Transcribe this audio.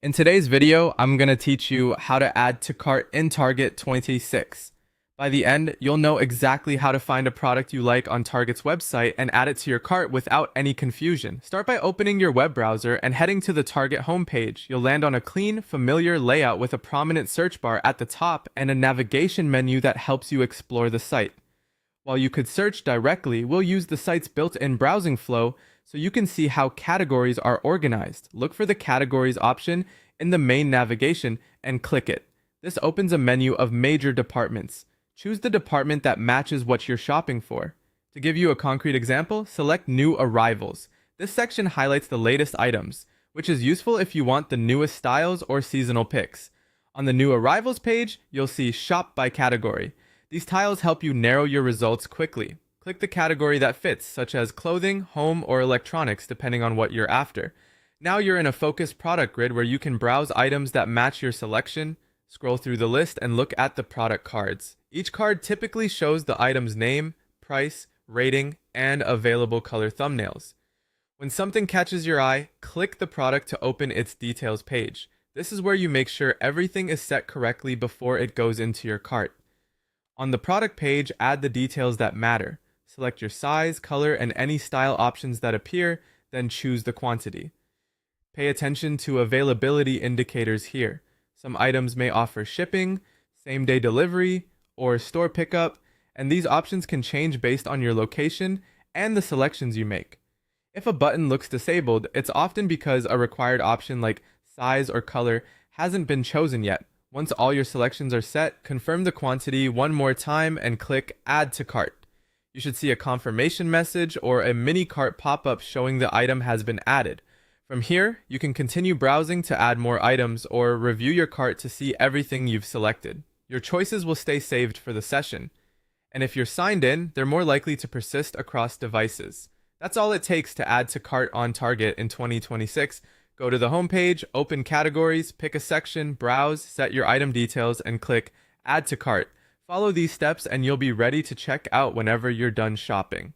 In today's video, I'm going to teach you how to add to cart in Target 26. By the end, you'll know exactly how to find a product you like on Target's website and add it to your cart without any confusion. Start by opening your web browser and heading to the Target homepage. You'll land on a clean, familiar layout with a prominent search bar at the top and a navigation menu that helps you explore the site. While you could search directly, we'll use the site's built-in browsing flow so you can see how categories are organized. Look for the Categories option in the main navigation and click it. This opens a menu of major departments. Choose the department that matches what you're shopping for. To give you a concrete example, select New Arrivals. This section highlights the latest items, which is useful if you want the newest styles or seasonal picks. On the New Arrivals page, you'll see Shop by Category. These tiles help you narrow your results quickly. Click the category that fits, such as clothing, home, or electronics, depending on what you're after. Now you're in a focused product grid where you can browse items that match your selection, scroll through the list, and look at the product cards. Each card typically shows the item's name, price, rating, and available color thumbnails. When something catches your eye, click the product to open its details page. This is where you make sure everything is set correctly before it goes into your cart. On the product page, add the details that matter. Select your size, color, and any style options that appear, then choose the quantity. Pay attention to availability indicators here. Some items may offer shipping, same-day delivery, or store pickup, and these options can change based on your location and the selections you make. If a button looks disabled, it's often because a required option like size or color hasn't been chosen yet. Once all your selections are set, confirm the quantity one more time and click Add to Cart. You should see a confirmation message or a mini cart pop-up showing the item has been added. From here, you can continue browsing to add more items or review your cart to see everything you've selected. Your choices will stay saved for the session. And if you're signed in, they're more likely to persist across devices. That's all it takes to add to cart on Target in 2026. Go to the homepage, open categories, pick a section, browse, set your item details, and click Add to Cart. Follow these steps and you'll be ready to check out whenever you're done shopping.